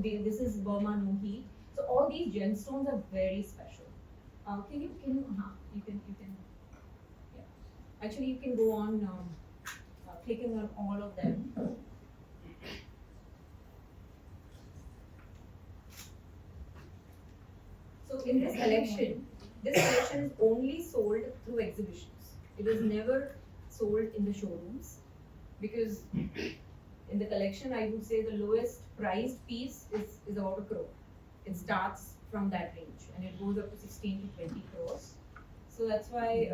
this is Burma no heat. So all these gemstones are very special. You can, yeah. Actually, you can go on clicking on all of them. So in this collection is only sold through exhibitions. It is never sold in the showrooms because in the collection, I would say the lowest priced piece is about 1 crore. It starts from that range and it goes up to 16 to 20 crores. So that's why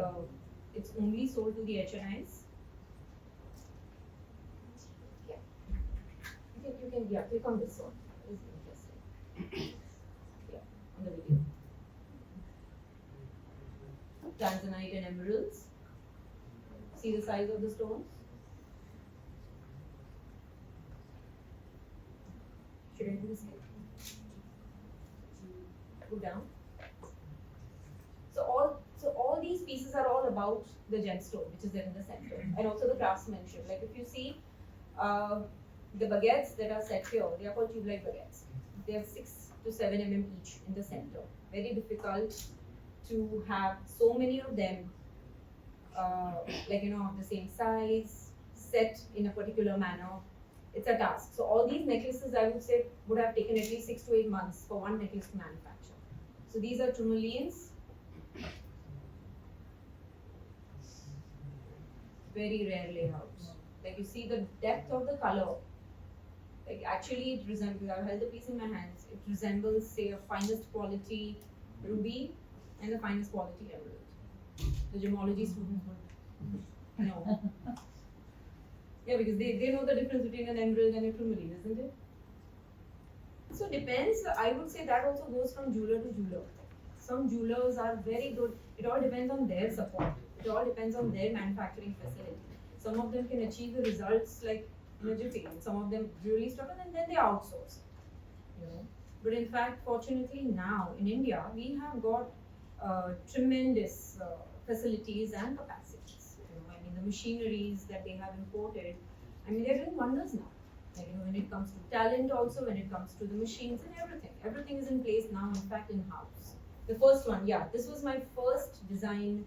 it's only sold to the HNIs. Yeah. You can click on this one. This is interesting. Yeah, on the video. Tanzanite and emeralds. See the size of the stones? Should I do this here? Go down. So all these pieces are all about the gemstone, which is there in the center, and also the craftsmanship. Like if you see the baguettes that are set here, they are called tube-like baguettes. They have 6 to 7 mm each in the center. Very difficult to have so many of them, of the same size, set in a particular manner. It's a task. So all these necklaces, I would say, would have taken at least 6 to 8 months for one necklace to manufacture. So these are tourmalines. Very rare layouts. Like you see the depth of the color. Like actually it resembles, I've held the piece in my hands, it resembles say a finest quality ruby and the finest quality emerald. The gemology students would know. Yeah, because they know the difference between an emerald and a tourmaline, isn't it? So depends, I would say that also goes from jeweler to jeweler. Some jewelers are very good, it all depends on their support. It all depends on their manufacturing facility. Some of them can achieve the results like in a jiffy, and some of them really struggle and then they outsource. But in fact, fortunately now in India, we have got tremendous facilities and capacities. I mean the machineries that they have imported, I mean they're doing wonders now. Like, when it comes to talent also, when it comes to the machines and everything. Everything is in place now, in fact in-house. The first one, yeah, this was my first design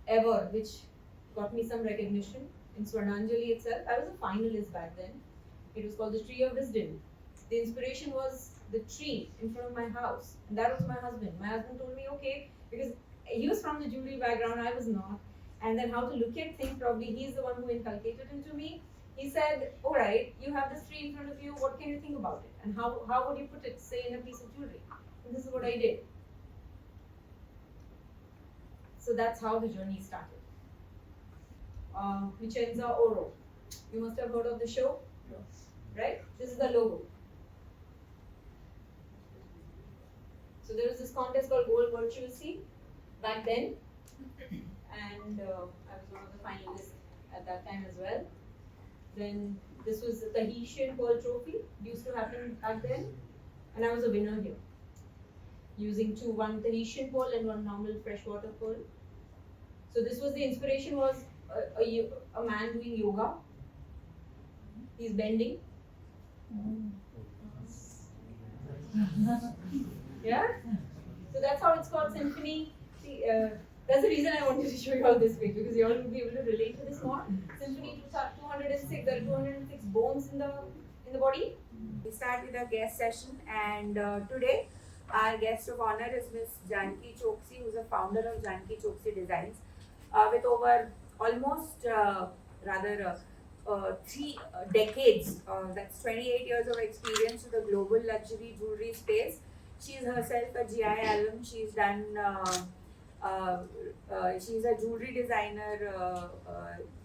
ever, which got me some recognition in Swarnanjali itself. I was a finalist back then. It was called the Tree of Wisdom. The inspiration was the tree in front of my house, and that was my husband. My husband told me, okay, because he was from the jewelry background, I was not, and then how to look at things, probably he's the one who inculcated into me. He said, all right, you have this tree in front of you, what can you think about it? And how would you put it, say, in a piece of jewelry? And this is what I did. So that's how the journey started. Vicenza Oro. You must have heard of the show, right? This is the logo. So there was this contest called Gold Virtuosity back then, and I was one of the finalists at that time as well. Then this was the Tahitian Pearl Trophy. It used to happen back then, and I was a winner here, using one Tahitian pearl and one normal freshwater pearl. So this was the inspiration was a man doing yoga. He's bending. Yeah. So that's how it's called symphony. See, that's the reason I wanted to show you all this way, because you all will be able to relate to this more. Symphony 206. There are 206 bones in the body. We start with a guest session, and today our guest of honor is Miss Janki Choksi, who's a founder of Janki Choksi Designs, with over almost 3 decades. That's 28 years of experience in the global luxury jewelry space. She's herself a GIA alum. She's done. She's a jewelry designer,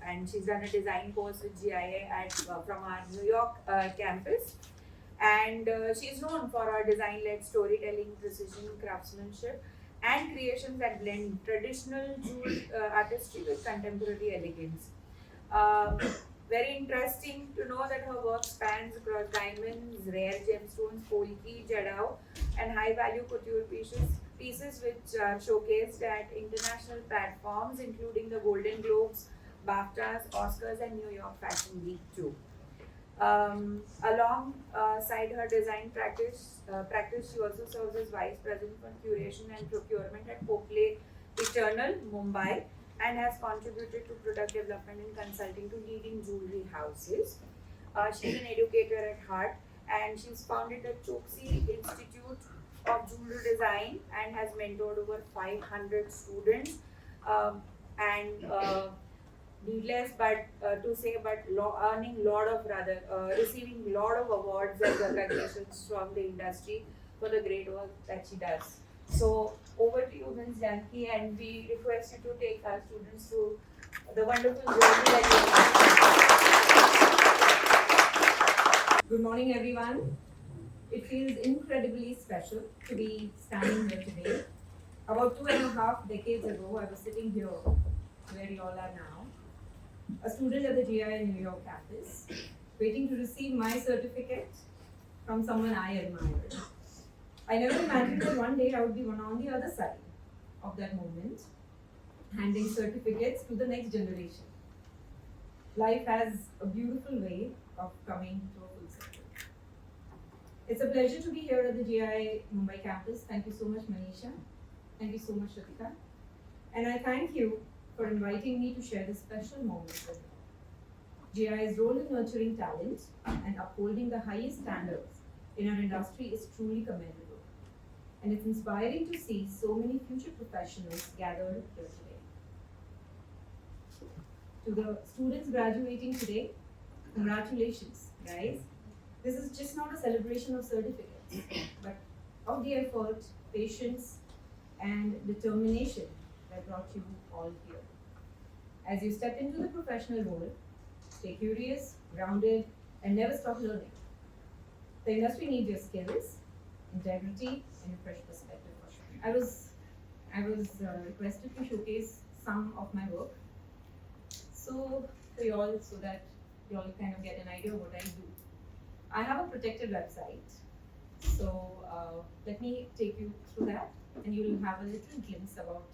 and she's done a design course with GIA from our New York campus. And she's known for her design-led storytelling, precision, craftsmanship, and creations that blend traditional jewel artistry with contemporary elegance. Very interesting to know that her work spans across diamonds, rare gemstones, polki, jadao, and high-value couture pieces which are showcased at international platforms, including the Golden Globes, BAFTAs, Oscars, and New York Fashion Week too. Alongside her design practice, she also serves as vice president for curation and procurement at Pople Eternal, Mumbai, and has contributed to product development and consulting to leading jewelry houses. She's an educator at heart, and she's founded the Choksi Institute of Jewelry Design and has mentored over 500 students. And Needless but to say, but earning lot of rather receiving lot of awards and recognitions from the industry for the great work that she does. So over to you, Ms. Janki, and we request you to take our students through the wonderful journey that Good morning, everyone. It feels incredibly special to be standing here today. About 2.5 decades ago, I was sitting here where you all are now, a student at the GIA New York campus, waiting to receive my certificate from someone I admired. I never imagined that one day I would be one on the other side of that moment, handing certificates to the next generation. Life has a beautiful way of coming to a full circle. It's a pleasure to be here at the GI Mumbai campus. Thank you so much, Manisha. Thank you so much, Shatika. And I thank you for inviting me to share this special moment with you. GI's role in nurturing talent and upholding the highest standards in our industry is truly commendable. And it's inspiring to see so many future professionals gathered here today. To the students graduating today, congratulations, guys. This is just not a celebration of certificates, but of the effort, patience, and determination that brought you all here. As you step into the professional world, stay curious, grounded, and never stop learning. The industry needs your skills, integrity, and a fresh perspective for sure. I was requested to showcase some of my work, so for you all, so that you all kind of get an idea of what I do. I have a protected website, so let me take you through that, and you will have a little glimpse about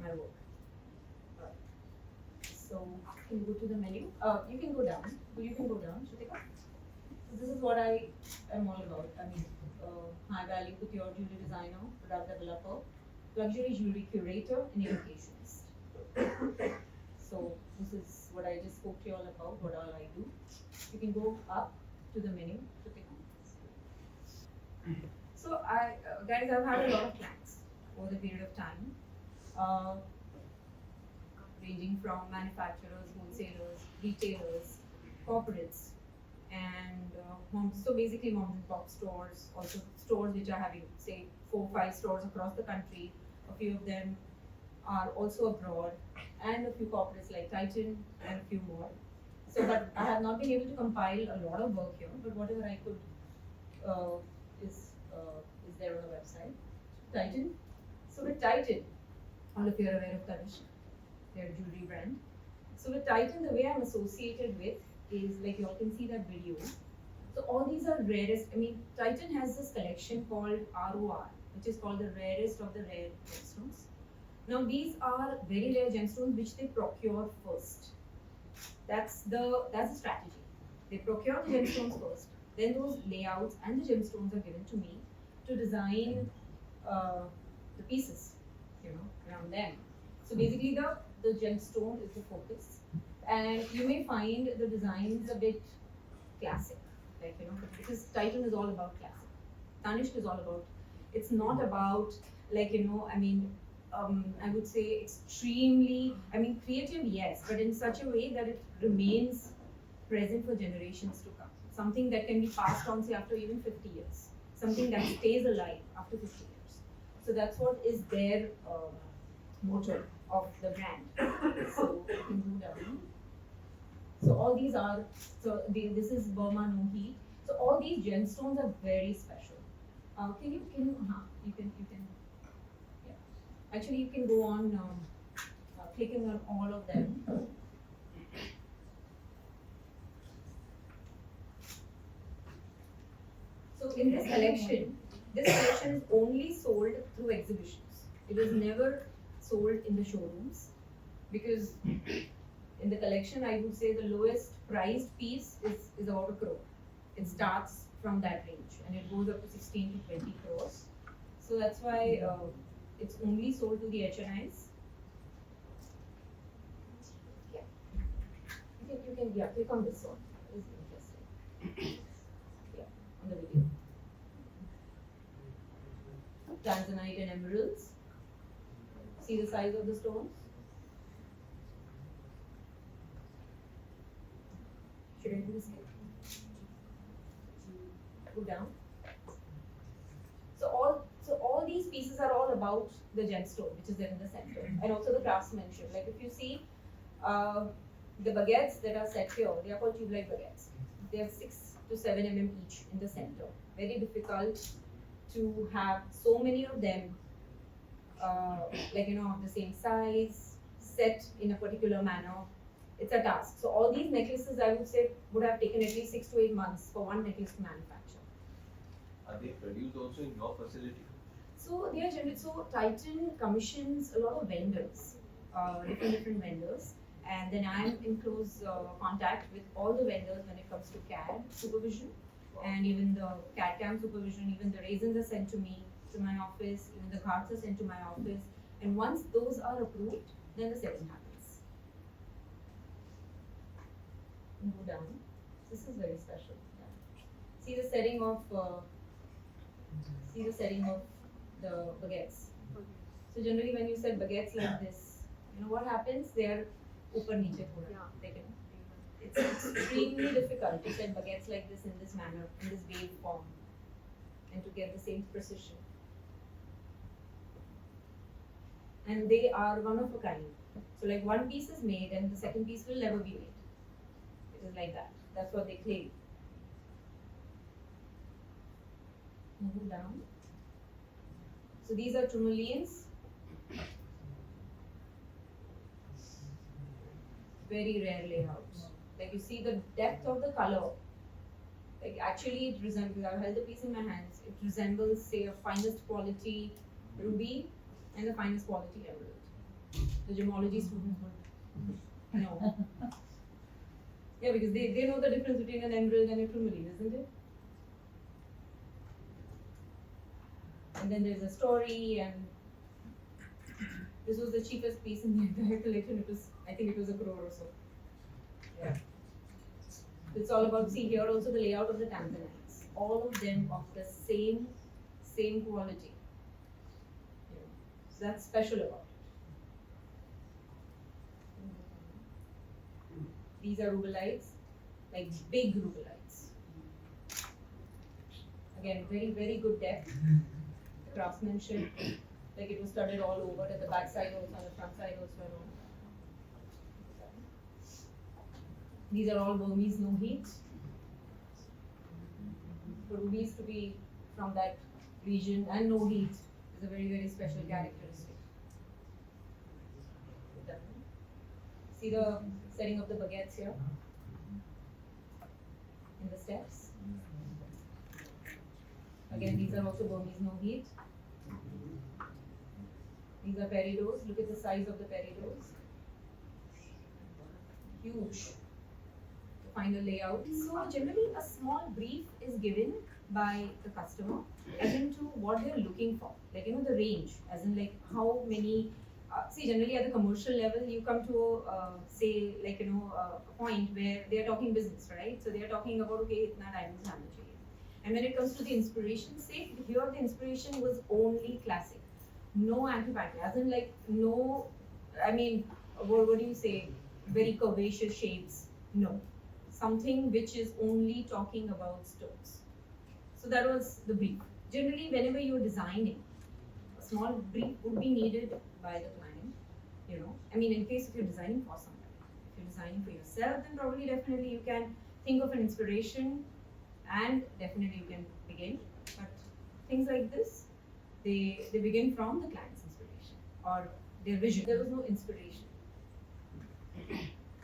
my work. So can you go to the menu? You can go down. You can go down, Shrutika. So this is what I am all about. I mean, high value couture jewelry designer, product developer, luxury jewelry curator, and educationist. So this is what I just spoke to you all about, what all I do. You can go up to the menu, Shrutika. So guys, I've had a lot of clients over the period of time. Ranging from manufacturers, wholesalers, retailers, corporates, and so basically mom and pop stores, also stores which are having say 4-5 stores across the country. A few of them are also abroad, and a few corporates like Titan and a few more. So, but I have not been able to compile a lot of work here. But whatever I could is there on the website. Titan. So with Titan, all of you are aware of Tanish, their jewelry brand. So with Titan, the way I'm associated with is like you all can see that video. So all these are rarest. I mean, Titan has this collection called ROR, which is called the rarest of the rare gemstones. Now these are very rare gemstones which they procure first. That's the strategy. They procure the gemstones first. Then those layouts and the gemstones are given to me to design the pieces, around them. So basically, the gemstone is the focus, and you may find the designs a bit classic, like because Titan is all about classic. Tanishq is all about. It's not about I would say extremely. I mean, creative, yes, but in such a way that it remains present for generations to come. Something that can be passed on, say, after even 50 years. Something that stays alive after 50 years. So that's what is their motto of the brand. So you can go down. So all these are, this is Burma No Heat. So all these gemstones are very special. You can, yeah. Actually, you can go on clicking on all of them. So in this collection is only sold through exhibitions. It is never sold in the showrooms because In the collection, I would say the lowest priced piece is about 1 crore. It starts from that range and it goes up to 16 to 20 crores. So that's why it's only sold to the HNIs. Yeah. You can yeah, click on this one. It's interesting. Yeah, on the video. Tanzanite and emeralds. See the size of the stones? Should I do this here? Go down. So all these pieces are all about the gemstone, which is there in the center, and also the craftsmanship. Like if you see the baguettes that are set here, they are called tube-like baguettes. They have 6 to 7 mm each in the center. Very difficult to have so many of them, like of the same size, set in a particular manner. It's a task. So all these necklaces, I would say, would have taken at least 6 to 8 months for one necklace to manufacture. Are they produced also in your facility? So they are generally, so Titan commissions a lot of vendors, different vendors, and then I'm in close contact with all the vendors when it comes to CAD supervision, and even the CAD CAM supervision. Even the raisins are sent to me, to my office, even the cards are sent to my office, and once those are approved, then the selling happens. Go down. This is very special. Yeah. See the setting of the baguettes. So generally, when you set baguettes like this, what happens? They are upar niche pura. It's extremely difficult to set baguettes like this in this manner, in this wave form, and to get the same precision. And they are one of a kind. So like one piece is made, and the second piece will never be made. It is like that. That's what they claim. Move down. So these are tourmalines. Very rare layouts. Like you see the depth of the color. Like actually it resembles, I've held the piece in my hands, it resembles say a finest quality ruby and the finest quality emerald. The gemology students would know. Yeah, because they know the difference between an emerald and a tourmaline, isn't it? And then there's a story, and this was the cheapest piece in the entire collection. I think it was 1 crore or so. Yeah. It's all about, see here also the layout of the tanzanites. All of them of the same quality. Yeah. So that's special about it. These are rubelites, like big rubelites. Again, very good depth. Craftsmanship, like it was studded all over at the back side also, on the front side also. These are all Burmese no heat. For rubies to be from that region and no heat is a very special characteristic. See the setting of the baguettes here in the steps. Again, these are also Burmese no heat. These are peridot. Look at the size of the peridots. Huge. To find a layout. So generally a small brief is given by the customer as into what they're looking for. Like the range, as in like how many. See, generally at the commercial level, you come to say like a point where they are talking business, right? So they are talking about okay, itna diamonds hona chahiye. And when it comes to the inspiration, say here the inspiration was only classic. No anti-pattern, as in like no, I mean, what do you say, very curvaceous shapes, no. Something which is only talking about stones. So that was the brief. Generally, whenever you're designing, a small brief would be needed by the client, I mean, in case if you're designing for somebody. If you're designing for yourself, then probably definitely you can think of an inspiration and definitely you can begin. But things like this, they begin from the client's inspiration or their vision. There was no inspiration.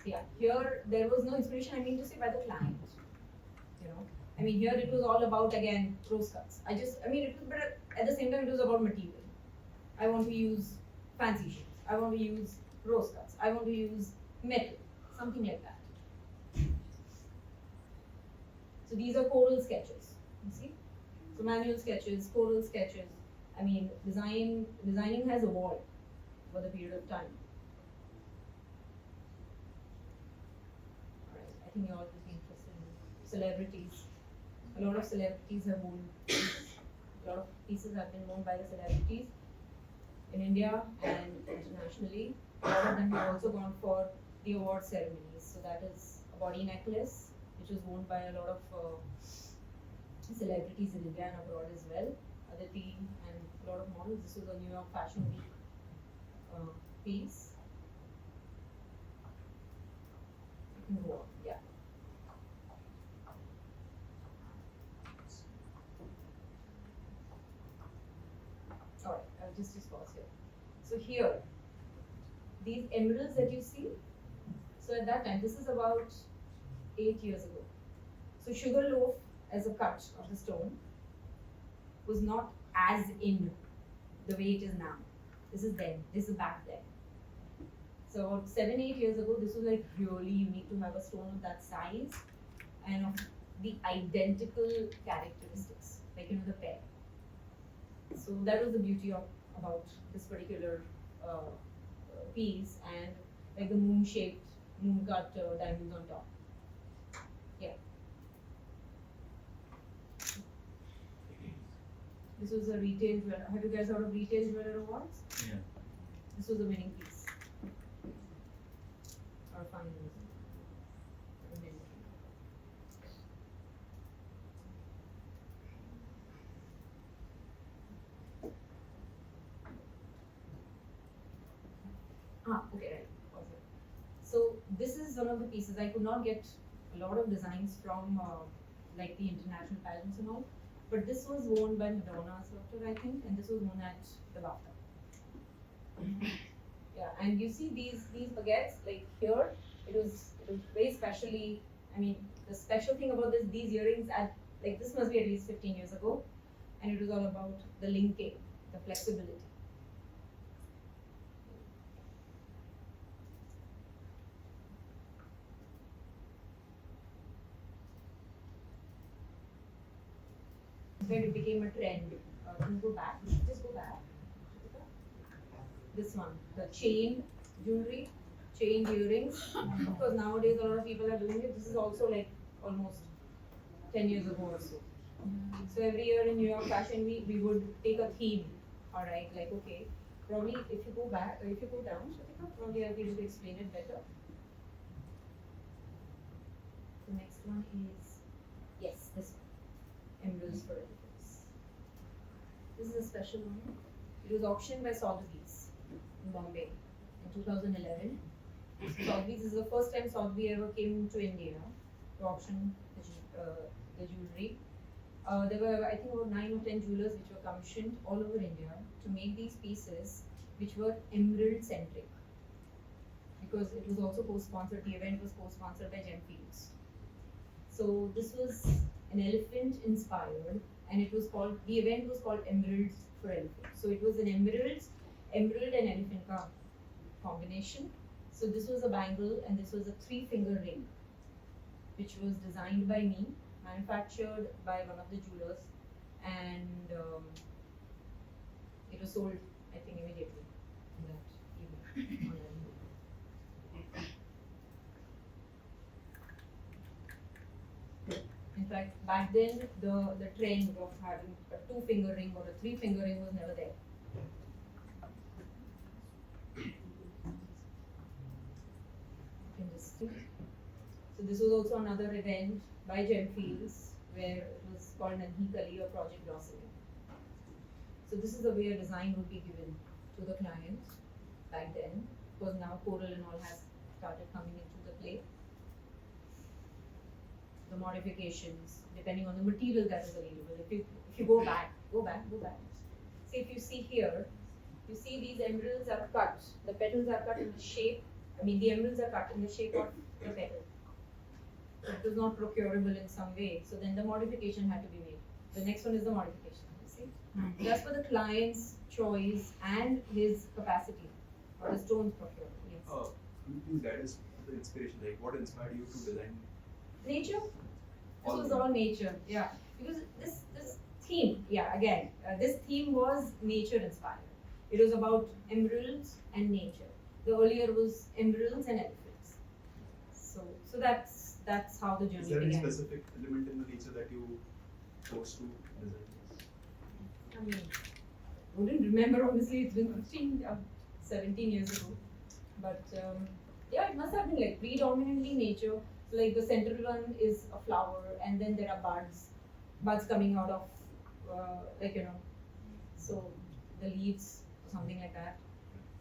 Yeah, here there was no inspiration, I mean to say, by the client. I mean, here it was all about, again, rose cuts. It was, but at the same time, it was about material. I want to use fancy shapes. I want to use rose cuts. I want to use metal. something like that. So these are choral sketches, you see? So manual sketches, choral sketches. I mean, designing has evolved over the period of time. Alright, I think you all will be interested in celebrities. A lot of celebrities have worn a lot of pieces have been worn by the celebrities in India and internationally. A lot of them have also gone for the award ceremonies. So that is a body necklace, which was worn by a lot of celebrities in India and abroad as well. Aditi and a lot of models. This was a New York Fashion Week piece. You can go on, yeah. Alright, I'll just pause here. So here, these emeralds that you see, so at that time, this is about 8 years ago. So sugar loaf as a cut of the stone was not as in the way it is now. This is then, this is back then. So about 7-8 years ago, this was like really unique to have a stone of that size and of the identical characteristics, like the pair. So that was the beauty of about this particular piece, and like the moon-shaped, moon-cut diamonds on top. Yeah. This was a retail jeweler. Have you guys heard of retail jeweler awards? Yeah. This was a winning piece. Or finals. Okay, right. Okay. So this is one of the pieces. I could not get a lot of designs from like the international pageants and all, but this was worn by Madonna's daughter, I think, and this was worn at the BAFTA. Yeah, and you see these baguettes, like here, it was very specially. I mean, the special thing about these earrings, like this must be at least 15 years ago, and it was all about the linking, the flexibility. Where it became a trend. Can you go back? Just go back. This one, the chain jewelry, chain earrings. Of course, nowadays a lot of people are doing it. This is also like almost 10 years ago or so. So every year in New York Fashion Week, we would take a theme. All right, like okay, probably if you go back, or if you go down, probably I'll be able to explain it better. The next one is, yes, this one, emeralds for elephants. This is a special one. It was auctioned by Sotheby's in Bombay in 2011. Sotheby's is the first time Sotheby's ever came to India to auction the jewelry. There were, I think, about 9 or 10 jewelers which were commissioned all over India to make these pieces which were emerald centric, because it was also co-sponsored. The event was co-sponsored by Janki Choksi. So this was an elephant inspired, and it was called, the event was called Emeralds for Elephants. So it was an emerald and elephant combination. So this was a bangle, and this was a 3-finger ring, which was designed by me, manufactured by one of the jewelers, and it was sold, I think, immediately in that evening. In fact, back then the trend of having a 2-finger ring or a 3-finger ring was never there. You can just see. So this was also another event by Gemfields where it was called Nanhi Kali or Project Blossoming. So this is the way a design would be given to the client back then, because now coral and all has started coming into the play. The modifications depending on the material that is available. If you go back. See, if you see here, you see these emeralds are cut. The petals are cut in the shape. I mean, the emeralds are cut in the shape of the petal. So it was not procurable in some way. So then the modification had to be made. The next one is the modification. You see, just for the client's choice and his capacity or the stones procurement. Yes. Could you please guide us the inspiration? Like, what inspired you to design? Nature. This All was of it. all nature. Yeah, because this theme. Yeah, again, this theme was nature inspired. It was about emeralds and nature. The earlier was emeralds and elephants. So that's how the Is journey there any began. specific element in the nature that you chose to design? I mean, I wouldn't remember, obviously, it's been 15, 17 years ago. But yeah, it must have been like predominantly nature. So, like the central one is a flower, and then there are buds coming out of, like, so the leaves or something like that.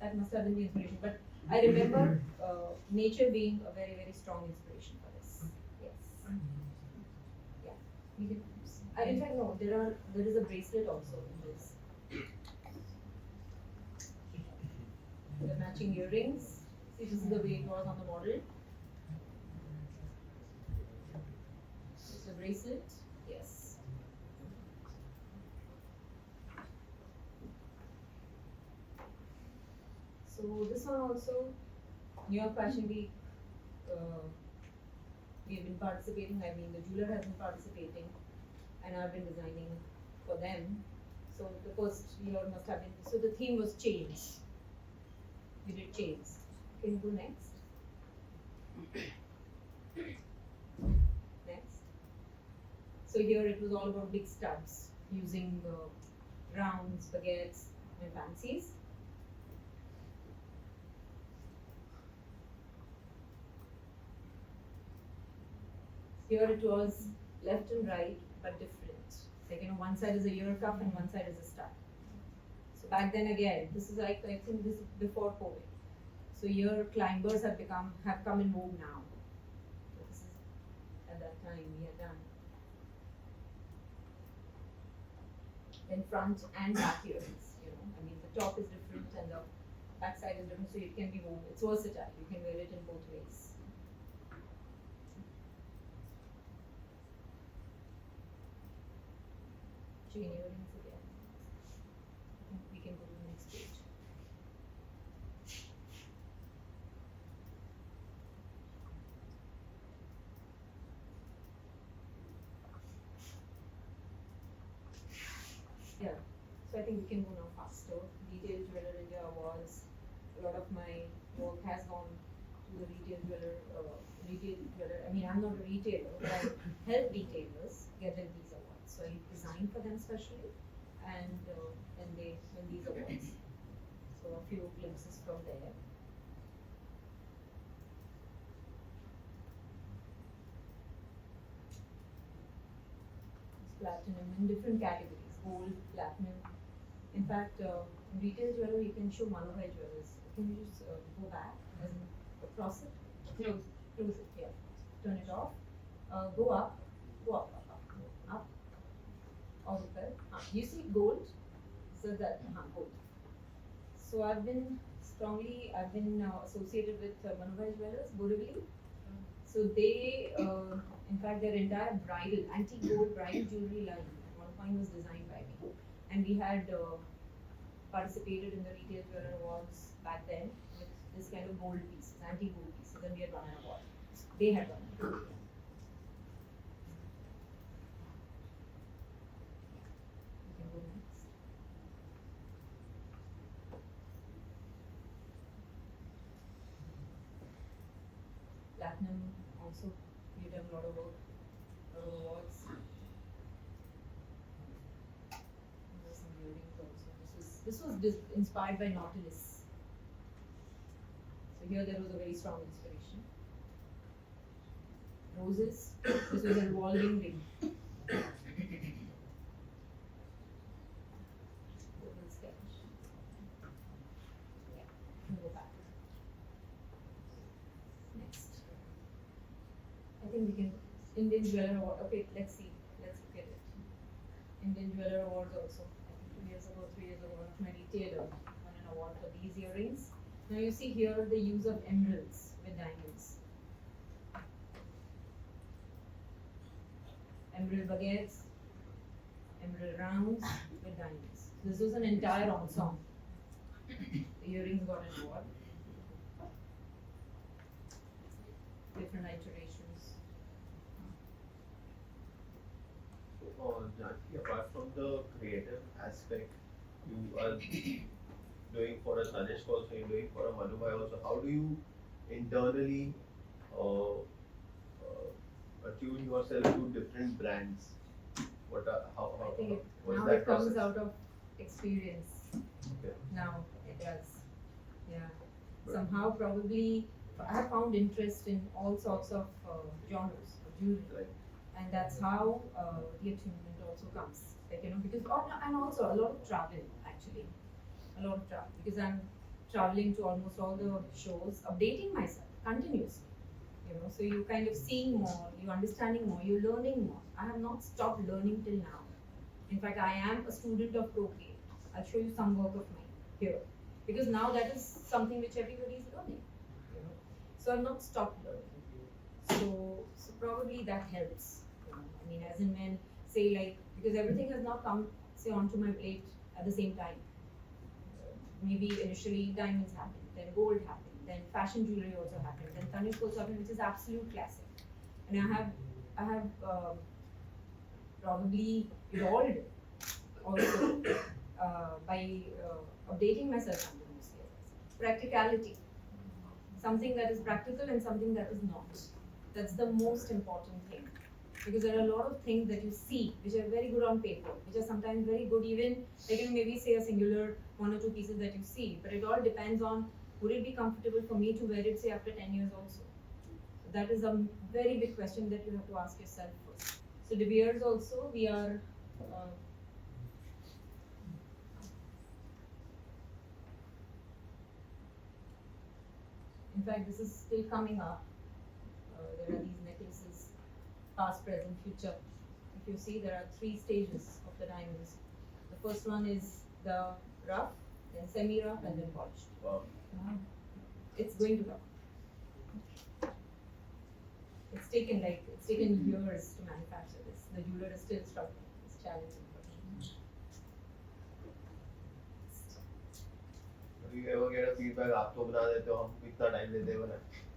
That must have been the inspiration. But I remember nature being a very, very strong inspiration for this. Yes. Yeah. We can, in fact, no, there is a bracelet also in this. The matching earrings. See, this is the way it was on the model. It's a bracelet. Yes. So this one also, New York Fashion Week. We have been participating. I mean, the jeweler has been participating, and I've been designing for them. So the first year must have been. So the theme was chains. We did chains. Can you go next? Next. So here it was all about big studs using rounds, baguettes, and fancies. Here it was left and right, but different. Like, one side is a ear cuff and one side is a stud. So back then again, this is like, I think this is before COVID. So ear climbers have come in vogue now. So this is at that time we had done. Then front and back earrings, I mean the top is different and the back side is different, so it can be woven. It's versatile. You can wear it in both ways. Chain earrings again. I think we can go to the next page. Yeah, so I think we can go now faster. Retail Jeweler India Awards. A lot of my work has gone to the retail jeweler. I mean, I'm not a retailer, but I help retailers get them these awards. So I design for them specially, and then they win these awards. So a few glimpses from there. Platinum in different categories, gold, platinum. In fact, in retail jewelry, you can show Manubhai jewelers. Can you just go back and across it? Close it, yeah. Turn it off. Go up, up. All the way. You see gold? So that, gold. So I've been associated with Manubhai jewelers, Borivali. So they, in fact, their entire antique gold bridal jewelry line at one point was designed by me. And we had participated in the Retail Jeweler Awards back then with this kind of gold pieces, antique gold pieces, and we had won an award. They had won an award. You can go next. Platinum also, we've done a lot of work, a lot of awards. And there's some earrings also. This was inspired by Nautilus. So here there was a very strong inspiration. Roses. This was a revolving ring. Little sketch. Yeah, go back. Next. I think we can. Indian Jeweler Award. Okay, let's see. Let's look at it. Indian Jeweler Awards also. I think 2 years ago, 3 years ago, one of my retailer won an award for these earrings. Now you see here the use of emeralds with diamonds. Emerald baguettes, emerald rounds with diamonds. This was an entire ensemble. The earrings got an award. different iterations. So, Janki, apart from the creative aspect, you are doing for a Tanishq also, you're doing for a Manubhai also. How do you internally attune yourself to different brands? What are, how I think it, what's now that it comes process? out of experience. Okay. Now it does. Yeah. But- Somehow probably I have found interest in all sorts of genres of jewelry. Right. And that's how the attunement also comes. Like, you know, because and also a lot of travel actually, a lot of travel because I'm traveling to almost all the shows, updating myself continuously. You know, so you kind of seeing more, you understanding more, you're learning more. I have not stopped learning till now. In fact, I am a student of Procure. I'll show you some work of mine here because now that is something which everybody is learning. You know, so I've not stopped learning. So probably that helps. You know, I mean, as in when say like because everything has not come say onto my plate at the same time. Maybe initially diamonds happened, then gold happened, then fashion jewelry also happened, then Tanishq also happened, which is absolute classic. And I have probably evolved also by updating myself continuously. Practicality, something that is practical and something that is not. That's the most important thing. Because there are a lot of things that you see which are very good on paper, which are sometimes very good even like you maybe say a singular one or two pieces that you see, but it all depends on would it be comfortable for me to wear it say after 10 years also. So that is a very big question that you have to ask yourself first. So De Beers also we are in fact this is still coming up. There are these necklaces past, present, future. If you see, there are 3 stages of the diamonds. The first one is the rough, then semi-rough, and then polished. Wow. It's going to come. It's taken years to manufacture this. The jeweler is still struggling. It's challenging. Do you ever get a feedback? आप तो बना देते हो, हम इतना time लेते हैं बनाने?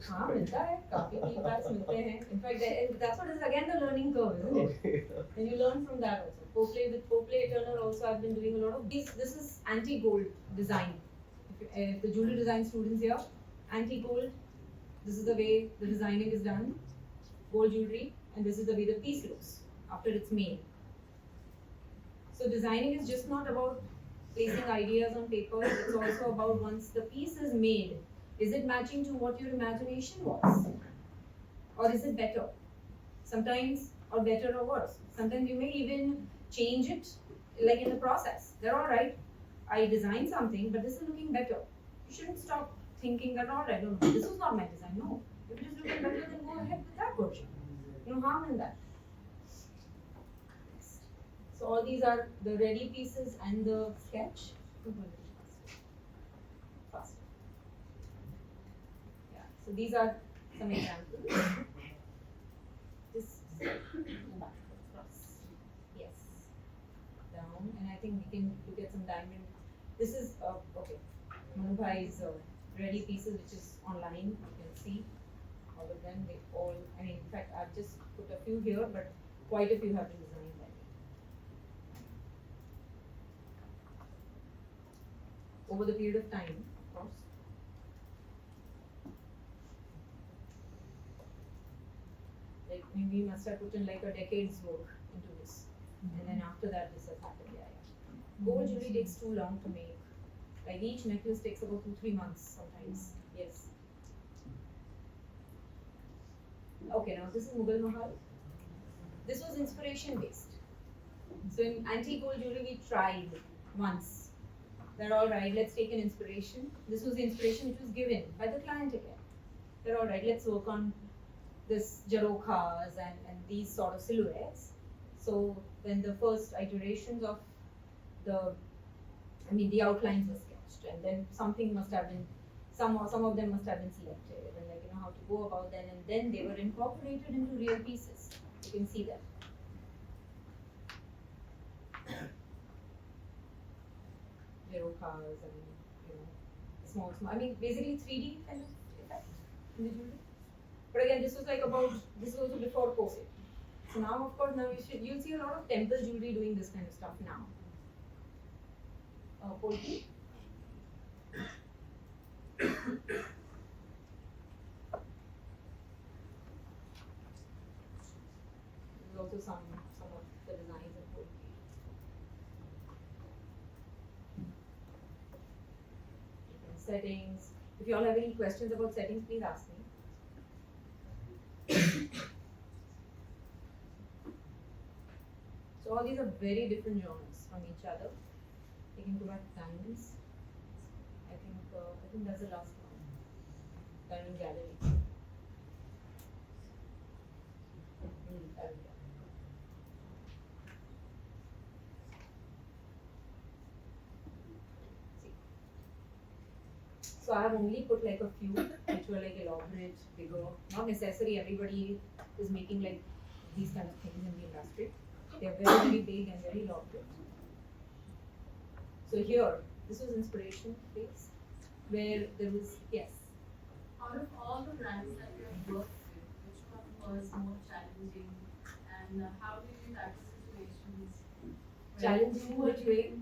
हाँ मिलता है काफी feedbacks मिलते हैं. In fact, that's what is again the learning curve, isn't it? Okay. And you learn from that also. With Coplay Eternal also I've been doing a lot of these. This is anti-gold design. If the jewelry design students here, anti-gold, this is the way the designing is done. Gold jewelry, and this is the way the piece looks after it's made. So designing is just not about placing ideas on paper, it's also about once the piece is made, is it matching to what your imagination was? Or is it better? Sometimes, or better or worse. Sometimes you may even change it, like in the process. They're alright, I designed something, but this is looking better. You shouldn't stop thinking that, alright, no, this was not my design. No, if it is looking better, then go ahead with that version. No harm in that. So all these are the ready pieces and the sketch. Faster. Yeah. So these are some examples. This cross. Yes. Down, and I think we can look at some diamond. This is okay. Manubhai's ready pieces, which is online. You can see all of them. They all. I mean, in fact, I've just put a few here, but quite a few have been designed by me. Over the period of time, of course. Like we must have put in like a decade's work into this, and then after that, this has happened. Yeah, yeah. Gold jewelry takes too long to make. Like each necklace takes about 2-3 months sometimes. Yes. Okay, now this is Mughal Mahal. This was inspiration based. So in antique gold jewelry, we tried once. They're all right. Let's take an inspiration. This was the inspiration which was given by the client again. They're all right. Let's work on this jarokhas and these sort of silhouettes. So then the first iterations of the outlines were sketched, and then something must have been, some of them must have been selected, and like how to go about them, and then they were incorporated into real pieces. You can see that. Jarokhas and small. I mean, basically 3D kind of effect in the jewelry. But again, this was also before COVID. So now, of course, you'll see a lot of temple jewelry doing this kind of stuff now. Polki. There's also some of the designs of Polki. Different settings. If you all have any questions about settings, please ask me. So all these are very different genres from each other. You can go back to diamonds. I think that's the last one. Diamond gallery. See. So I have only put like a few which were like elaborate, bigger. Not necessary everybody is making like these kind of things in the industry. They are very, very big and very elaborate. So here, this was inspiration phase, where there was, yes. Out of all the brands that you have worked with, which one was more challenging, and how did you tackle situations where Challenging you which were way?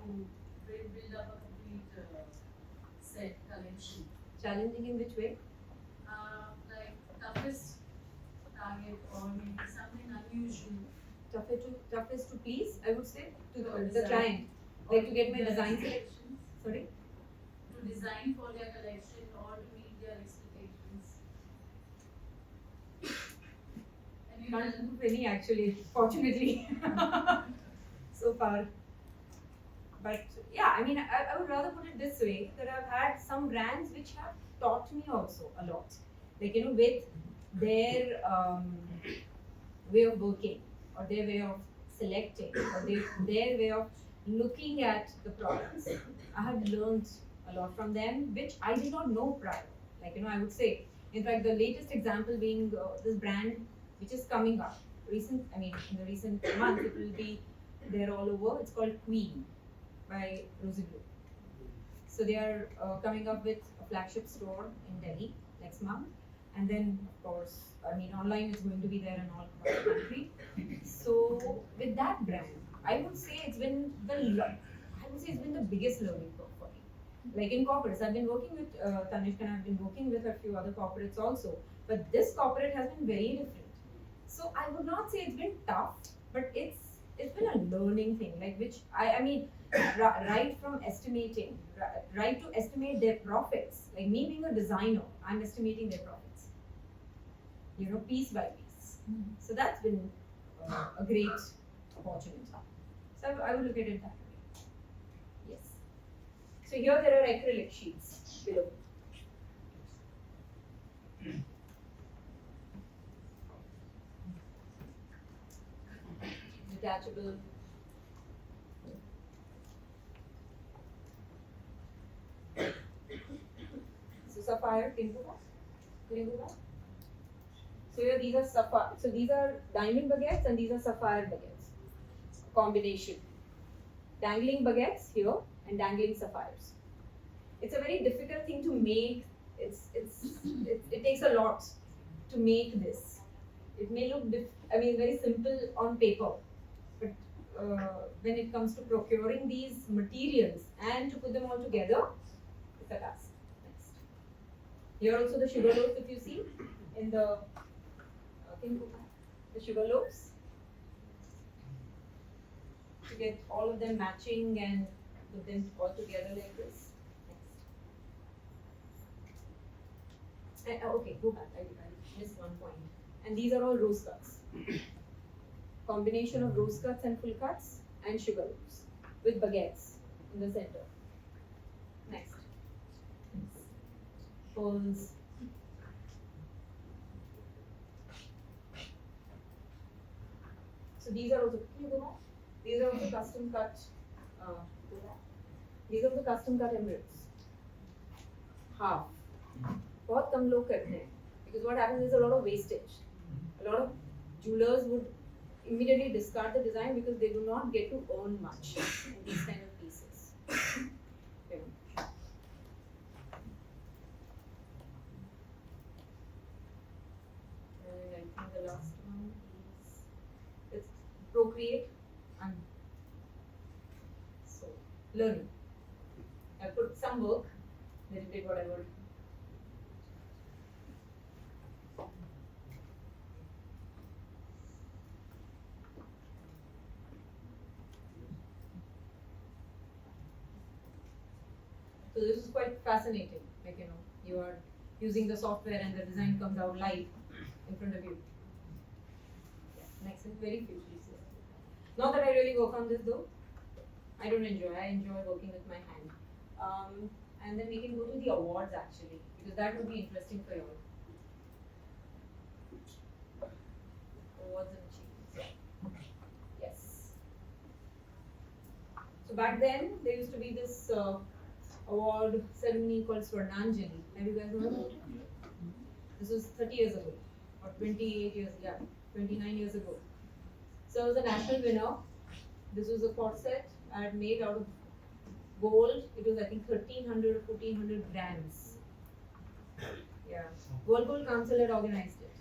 needing to build up a complete set collection? Challenging in which way? Like toughest target or maybe something unusual. Toughest to please, I would say, to the Design. client. Like to get my Their design expectations, Sorry? to design for their collection or to meet their expectations. And you Can't tell think of any actually, fortunately, so far. But yeah, I mean, I would rather put it this way, that I've had some brands which have taught me also a lot. Like, with their way of working, or their way of selecting, or their way of looking at the products. I have learned a lot from them, which I did not know prior. Like, I would say, in fact, the latest example being this brand which is coming up. In the recent month, it will be there all over. It's called Queen by Rosy Blue. So they are coming up with a flagship store in Delhi next month. And then, of course, online is going to be there in all across the country. So with that brand, I would say it's been the biggest learning curve for me. Like in corporates, I've been working with Tanishka, and I've been working with a few other corporates also. But this corporate has been very different. So I would not say it's been tough, but it's been a learning thing. Like right from estimating, right to estimate their profits. Like me being a designer, I'm estimating their profits. Piece by piece. So that's been a great opportunity. So I would look at it that way. Yes. So here there are acrylic sheets below. Detachable. So sapphire, can you go back? So here these are sapphire. So these are diamond baguettes and these are sapphire baguettes. Combination. Dangling baguettes here and dangling sapphires. It's a very difficult thing to make. It takes a lot to make this. It may look very simple on paper, but when it comes to procuring these materials and to put them all together, it's a task. Next. Here also the sugar loaves, if you see in the sugar loaves, to get all of them matching and put them all together like this. Next. Okay, go back. I missed one point. And these are all rose cuts. Combination of rose cuts and full cuts and sugar loaves with baguettes in the center. Next. Pearls. So these are also, can you go back? These are also custom cut. These are the custom cut emeralds. Half. बहुत कम लोग करते हैं, because what happens is a lot of wastage. A lot of jewelers would immediately discard the design because they do not get to earn much in these kind of pieces. learning. I put some work, then you take whatever. So this is quite fascinating. Like, you are using the software and the design comes out live in front of you. Yeah, makes it very futuristic. Not that I really work on this though. I don't enjoy. I enjoy working with my hand. And then we can go to the awards actually, because that would be interesting for you all. Awards and achievements. Yes. So back then there used to be this award ceremony called Swarnanjali. Have you guys heard about it? This was 30 years ago, or 28 years, 29 years ago. So I was a national winner. This was a corset I had made out of gold. It was, I think, 1300 or 1400 grams. Yeah. World Gold Council had organized it.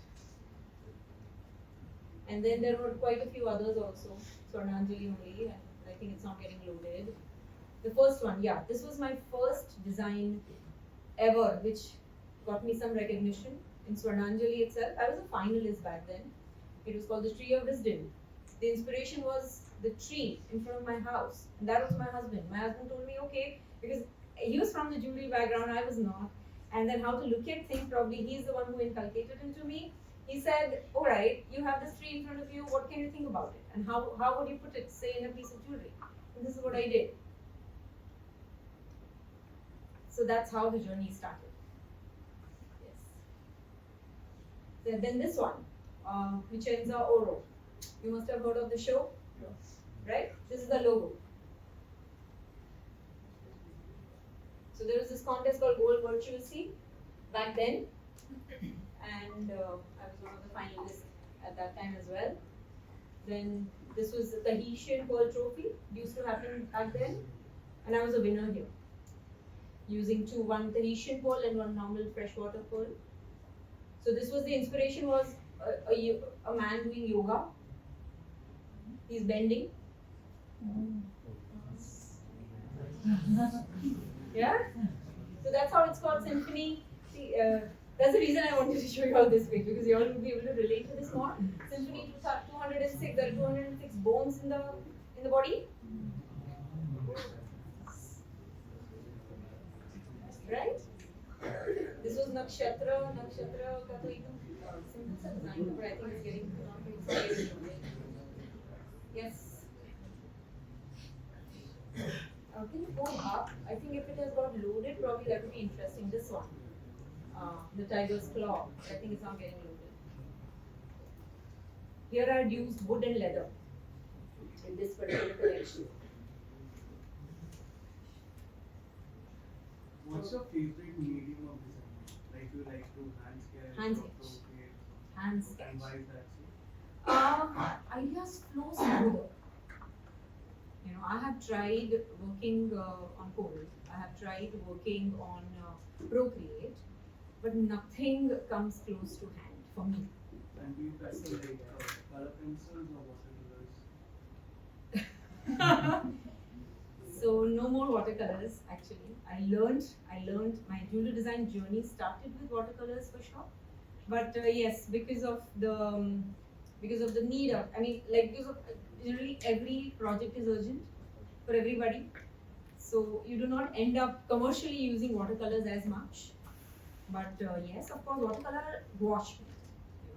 And then there were quite a few others also. Swarnanjali only, and I think it's not getting loaded. The first one, yeah, this was my first design ever, which got me some recognition in Swarnanjali itself. I was a finalist back then. It was called the Tree of Wisdom. The inspiration was the tree in front of my house, and that was my husband. My husband told me, okay, because he was from the jewelry background, I was not, and then how to look at things, probably he's the one who inculcated into me. He said, all right, you have this tree in front of you, what can you think about it? And how would you put it, say, in a piece of jewelry? And this is what I did. So that's how the journey started. Yes. Then this one, Vicenza Oro. You must have heard of the show, right? This is the logo. So there was this contest called Gold Virtuosity back then, and I was one of the finalists at that time as well. Then this was the Tahitian Pearl Trophy. It used to happen back then, and I was a winner here, using one Tahitian pearl and one normal freshwater pearl. So this was the inspiration was a man doing yoga. He's bending. Yeah. So that's how it's called symphony. See, that's the reason I wanted to show you all this page, because you all will be able to relate to this more. Symphony 206. There are 206 bones in the body. Right? This was Nakshatra ka to ekam simple sa design, but I think it's getting complicated. Yes. Can you go up? I think if it has got loaded, probably that would be interesting. This one, the tiger's claw. I think it's not getting loaded. Here I had used wood and leather in this particular collection. What's your favorite medium of design? Like you like to hand sketch? Hand or sketch. procreate? Hand sketch. And why is that so? Ideas flow smoother. I have tried working on Code. I have tried working on Procreate, but nothing comes close to hand for me. And do you prefer like color pencils or watercolors? So no more watercolors actually. I learned my jewelry design journey started with watercolors for sure. But yes, because of the need of, because of generally every project is urgent for everybody. So you do not end up commercially using watercolors as much. But yes, of course, watercolor wash.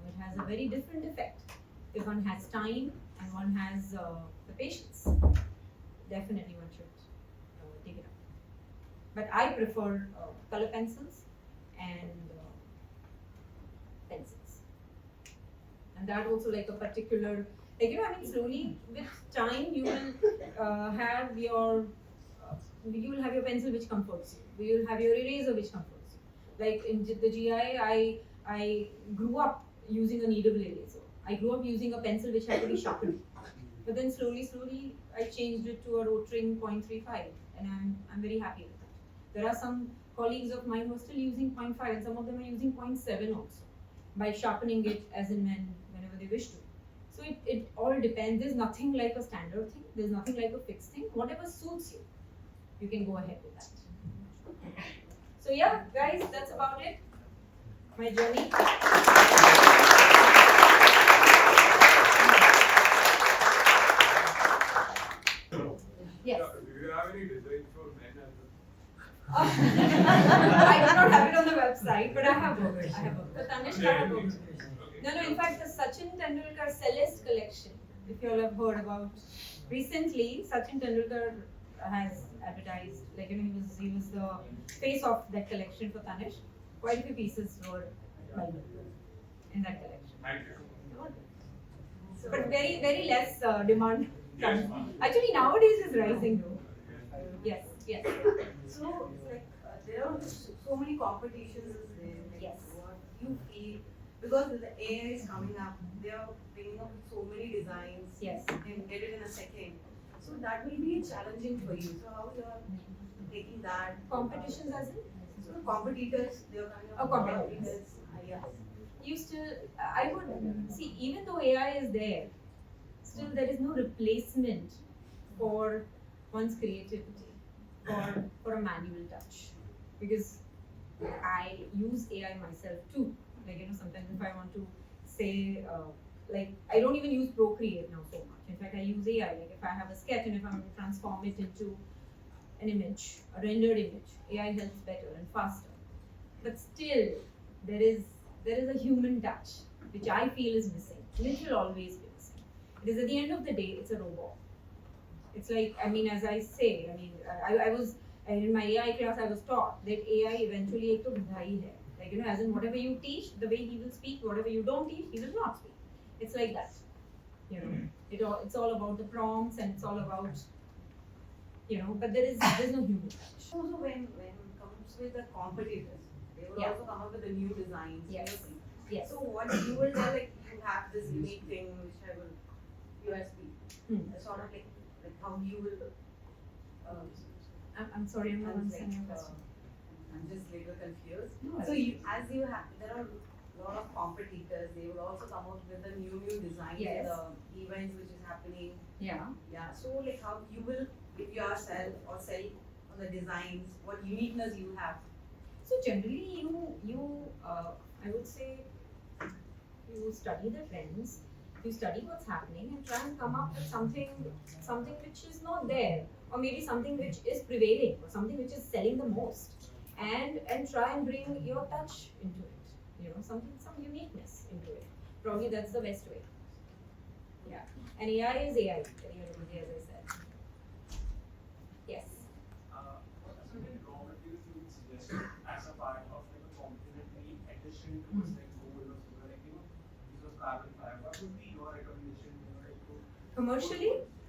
It has a very different effect if one has time and one has the patience. Definitely one should take it up. But I prefer color pencils and pencils. And that also like a particular, slowly with time you will have your pencil which comforts you. You will have your eraser which comforts you. Like in the GIA, I grew up using a kneadable eraser. I grew up using a pencil which had to be sharpened. But then slowly I changed it to a Rotring 0.35, and I'm very happy with that. There are some colleagues of mine who are still using 0.5, and some of them are using 0.7 also, by sharpening it as and whenever they wish to. So it all depends. There's nothing like a standard thing. There's nothing like a fixed thing. Whatever suits you. you can go ahead with that. So yeah, guys, that's about it. My journey. Yes. Do you have any designs for men as well? I do not have it on the website, but I have worked. For Tanishq, I have worked. No, in fact, the Sachin Tendulkar Celeste collection, if you all have heard about, recently Sachin Tendulkar has advertised, like, he was the face of that collection for Tanishq. Quite a few pieces were made in that collection. Thank you. But very less demand. Actually, nowadays is rising though. Yes. So, like, there are so many competitions is there. Like, Yes. what you feel, because the AI is coming up, they are bringing up so many designs. Yes. You can get it in a second. So that will be challenging for you. So how you are taking that? Competitions as in? So the competitors, they are kind of Competitors. Yes. You still, I would see, even though AI is there, still there is no replacement for one's creativity or for a manual touch, because I use AI myself too. Like, sometimes if I want to say, like, I don't even use Procreate now so much. In fact, I use AI. Like, if I have a sketch and if I want to transform it into an image, a rendered image, AI helps better and faster. But still, there is a human touch which I feel is missing, and it will always be missing. Because at the end of the day, it's a robot. It's like, as I say, I was in my AI class, I was taught that AI eventually ek to bhai hai. Like, as in whatever you teach, the way he will speak, whatever you don't teach, he will not speak. It's like that. It's all about the prompts, and it's all about, but there's no human touch. Also, when it comes with the competitors, they will Yeah. also come up with the new designs. Yes. new things. Yes. So what you will tell, like, you have this unique thing which I will USP. Sort of like how you will. I'm sorry, I'm not I'm understanding your like, question. I'm just a little confused. No, So you have, there are a lot of competitors. They will also come out with the new designs Yes. in the events which is happening. Yeah. Yeah. So like how you will give yourself or sell on the designs, what uniqueness you have. So generally, I would say, you study the trends, you study what's happening, and try and come up with something which is not there, or maybe something which is prevailing, or something which is selling the most, and try and bring your touch into it. Some uniqueness into it. Probably that's the best way. Yeah. And AI is AI, as I said. Yes. What are certain raw materials you would suggest as a part of like a complementary addition to this, like gold or silver, like use of carbon fiber? What would be your recommendation?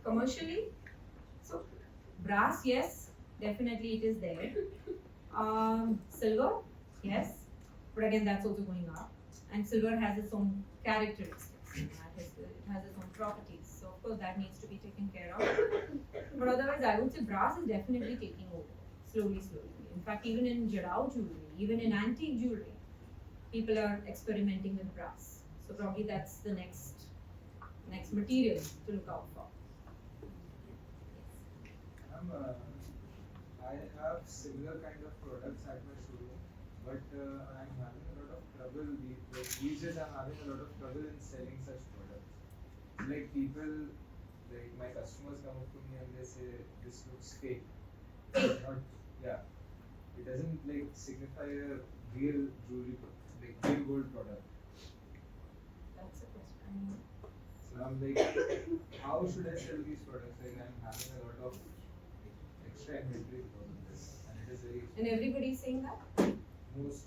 Commercially, so brass, yes, definitely it is there. Silver, yes, but again that's also going up, and silver has its own characteristics. It has its own properties, so of course that needs to be taken care of. But otherwise, I would say brass is definitely taking over slowly. In fact, even in Jarrao jewelry, even in antique jewelry, people are experimenting with brass. So probably that's the next material to look out for. I have similar kind of products at my showroom, but I'm having a lot of trouble. These days, I'm having a lot of trouble in selling such products. Like people, like my customers come up to me and they say, "This looks fake." Yeah, it doesn't like signify a real jewelry, like real gold product. That's a question. So I'm like, how should I sell these products? Like I'm having a lot of extra inventory because of this, and it is very expensive. And everybody's saying that? Most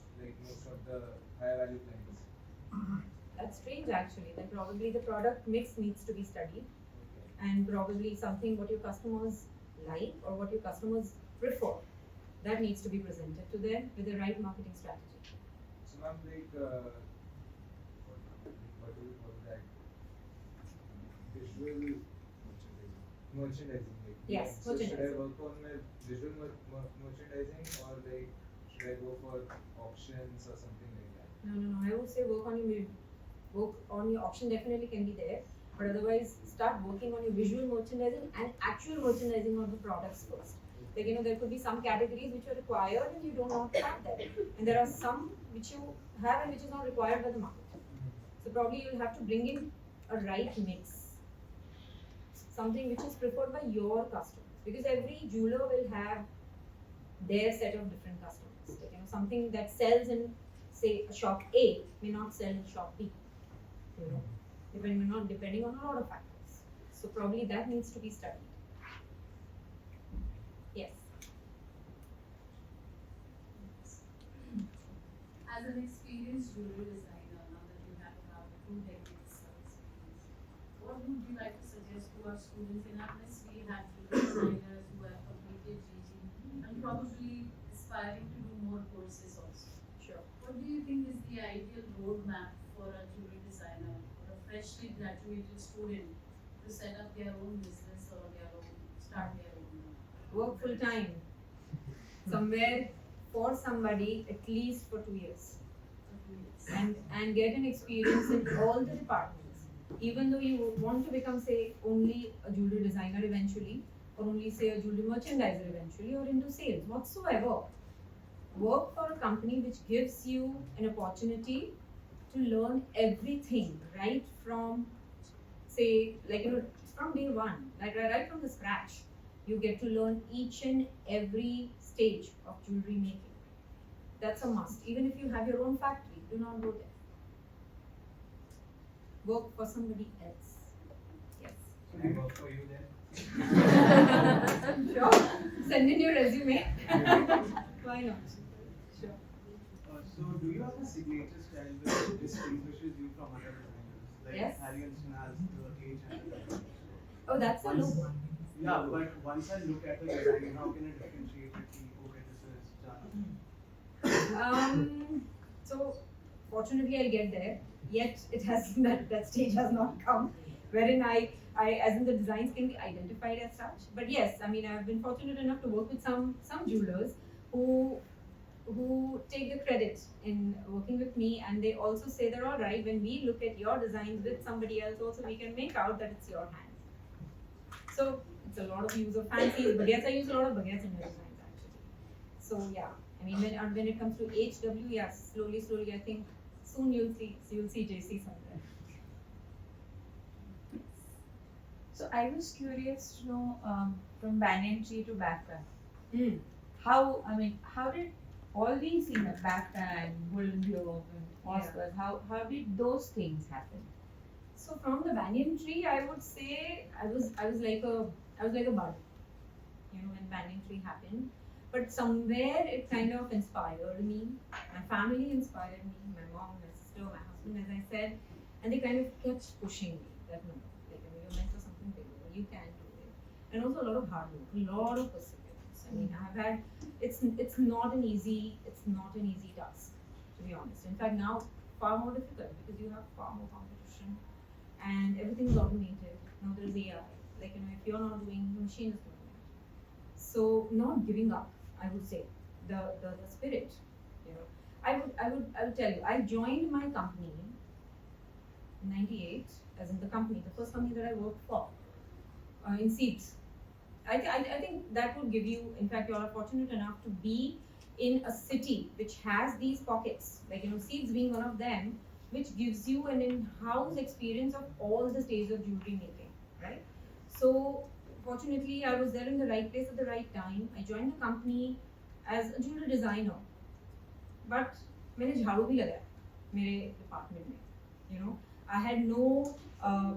of the higher value clients. That's strange actually. Then probably the product mix needs to be studied, and probably something what your customers like or what your customers prefer, that needs to be presented to them with the right marketing strategy. So ma'am, like what do you call that? Visual merchandising. Like, Yes, so should I merchandising. work on my visual merchandising, or like should I go for auctions or something like that? No. I would say work on your auction definitely can be there, but otherwise start working on your visual merchandising and actual merchandising of the products first. Like, there could be some categories which are required and you do not have them. And there are some which you have and which is not required by the market. So probably you'll have to bring in a right mix. Something which is preferred by your customers. Because every jeweler will have their set of different customers. Like, something that sells in, say, shop A may not sell in shop B. Depending on a lot of factors. So probably that needs to be studied. Yes. As an experienced jewelry designer, now that you have about 2 decades of experience, what would you like to suggest to our students in our class? We have jewelry designers who have completed GG and probably aspiring to do more courses also. Sure. What do you think is the ideal roadmap for a jewelry designer or a freshly graduated student to set up their own business or start their own? Work full time. Somewhere for somebody at least for 2 years. And get an experience in all the departments. Even though you want to become, say, only a jewelry designer eventually, or only, say, a jewelry merchandiser eventually, or into sales, whatsoever. Work for a company which gives you an opportunity to learn everything right from, say, from day one, right from the scratch. You get to learn each and every stage of jewelry making. That's a must. Even if you have your own factory, do not go there. Work for somebody else. Yes. Can I work for you then? Sure. Send in your resume. Why not? Sure. So, do you have a signature style which distinguishes you from other designers? Like Yes. Harrison has the age and the Oh, that's a look. Yeah, but once I look at the design, how can I differentiate between okay, this is done? So fortunately I'll get there. Yet it has that stage has not come, wherein I as in the designs can be identified as such. But yes, I mean I've been fortunate enough to work with some jewelers who take the credit in working with me, and they also say they're all right. When we look at your designs with somebody else, also we can make out that it's your hand. So it's a lot of use of fancies baguettes. I use a lot of baguettes in my designs actually. So yeah, I mean when it comes to HW, yes, slowly I think soon you'll see JC somewhere. So I was curious to know from banyan tree to backpack. Mm. How did all these things, like backpack, golden globe, and Oscars, how did those things happen? So from the banyan tree, I would say I was like a bud, when banyan tree happened. But somewhere it kind of inspired me. My family inspired me. My mom, my sister, my husband, as I said, and they kind of kept pushing me that no, you're meant for something bigger. You can do it. And also a lot of hard work, a lot of perseverance. I mean, I've had it's not an easy task, to be honest. In fact, now far more difficult because you have far more competition. And everything is automated. Now there's AI. If you're not doing, the machine is doing it. So not giving up, I would say, the spirit. I would tell you, I joined my company in '98, as in the first company that I worked for, in seeds. I think that would give you, in fact, you are fortunate enough to be in a city which has these pockets, seeds being one of them, which gives you an in-house experience of all the stages of jewelry making, right? So fortunately, I was there in the right place at the right time. I joined the company as a jewelry designer, but मैंने झाड़ू भी लगाया मेरे department में, I had no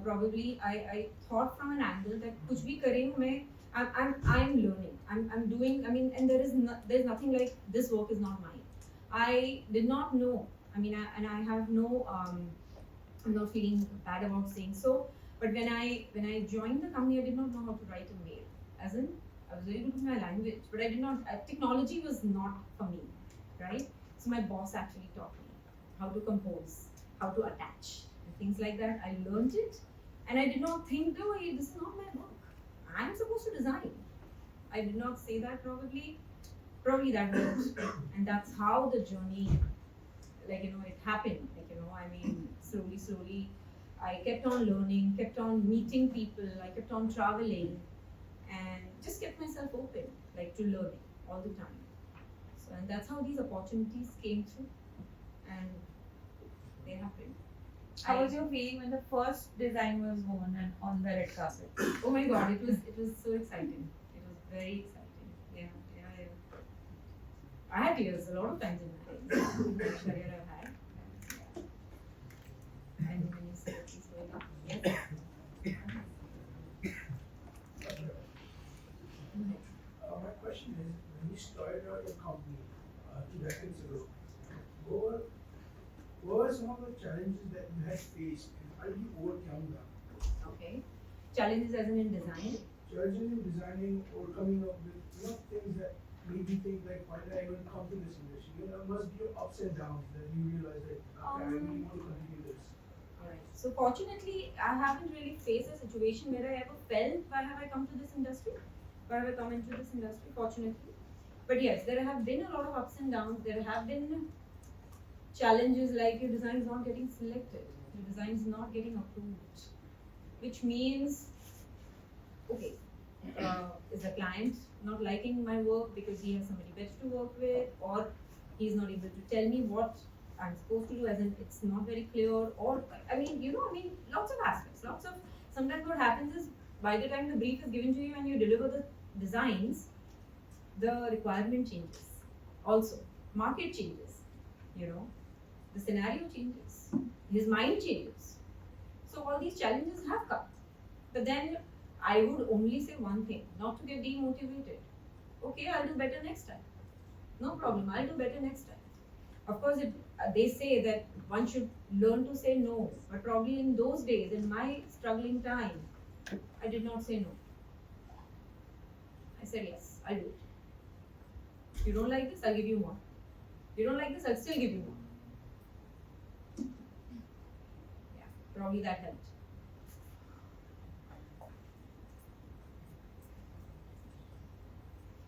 probably I thought from an angle that कुछ भी करें I'm learning, I'm doing. I mean, and there's nothing like this work is not mine. I did not know. I mean, I have no, I'm not feeling bad about saying so. But when I joined the company, I did not know how to write a mail. As in, I was very good with my language, but I did not. Technology was not for me, right? So my boss actually taught me how to compose, how to attach, and things like that. I learned it, and I did not think, oh, hey, this is not my work. I'm supposed to design. I did not say that probably. Probably that worked, and that's how the journey. It happened, I mean, slowly, I kept on learning, kept on meeting people, I kept on traveling, and just kept myself open, like to learning all the time. So, and that's how these opportunities came through, and they happened. How was your feeling when the first design was worn and on the red carpet? Oh my god, it was so exciting. It was very exciting. Yeah. I had tears a lot of times in my career I've had. Yeah. And when you say this going up, yes. My question is, when you started out your company 2 decades ago, what were some of the challenges that you had faced and how did you overcome them? Okay. Challenges as in design. Challenges in designing or coming up with things that made you think like, why did I even come to this industry? There must be ups and downs that you realize that okay, I really want to continue this. Alright. So fortunately, I haven't really faced a situation where I ever felt, why have I come to this industry? Why have I come into this industry? Fortunately. But yes, there have been a lot of ups and downs. There have been challenges like your design is not getting selected, your design is not getting approved, which means, okay, is the client not liking my work because he has somebody better to work with, or he's not able to tell me what I'm supposed to do, as in it's not very clear, or lots of aspects, sometimes what happens is by the time the brief is given to you and you deliver the designs, the requirement changes, also market changes, the scenario changes, his mind changes. So all these challenges have come. But then I would only say one thing, not to get demotivated. Okay, I'll do better next time. No problem, I'll do better next time. Of course, they say that one should learn to say no, but probably in those days, in my struggling time, I did not say no. I said yes, I'll do it. If you don't like this, I'll give you more. If you don't like this, I'll still give you more. Yeah, probably that helped.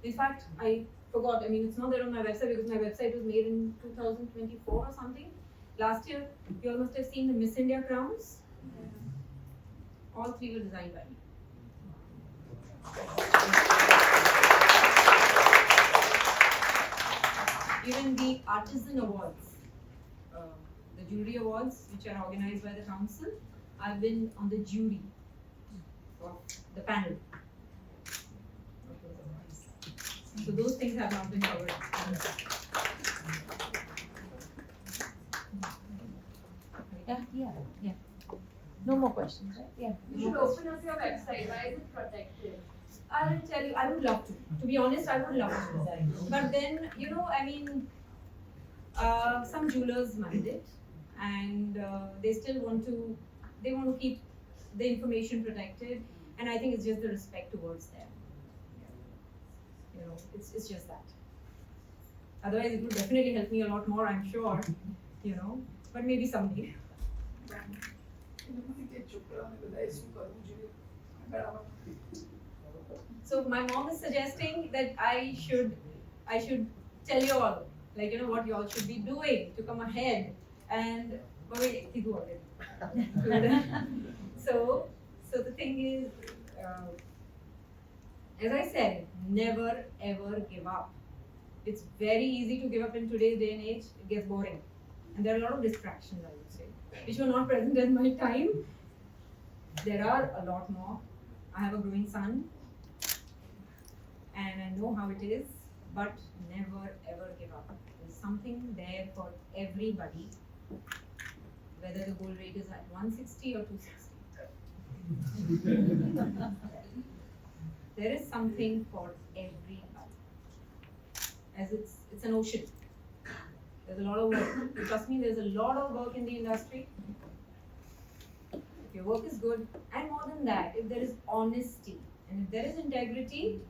In fact, I forgot, it's not there on my website because my website was made in 2024 or something. Last year, you all must have seen the Miss India crowns. All 3 were designed by me. Even the artisan awards, the jury awards, which are organized by the council, I've been on the jury of the panel. So those things have not been covered. Yeah. No more questions, right? Yeah. You should open up your website. Why is it protected? I'll tell you, I would love to. To be honest, I would love to. But then, some jewelers mind it, and they still want to keep the information protected, and I think it's just the respect towards them. It's just that. Otherwise, it would definitely help me a lot more, I'm sure, but maybe someday. So my mom is suggesting that I should tell you all, what you all should be doing to come ahead and so the thing is, as I said, never ever give up. It's very easy to give up in today's day and age. It gets boring, and there are a lot of distractions, I would say, which were not present in my time. There are a lot more. I have a growing son, and I know how it is, but never ever give up. There's something there for everybody, whether the gold rate is at 160 or 260. There is something for everybody. As it's an ocean. There's a lot of work. Trust me, there's a lot of work in the industry. If your work is good, and more than that, if there is honesty and if there is integrity,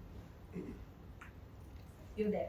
you're there.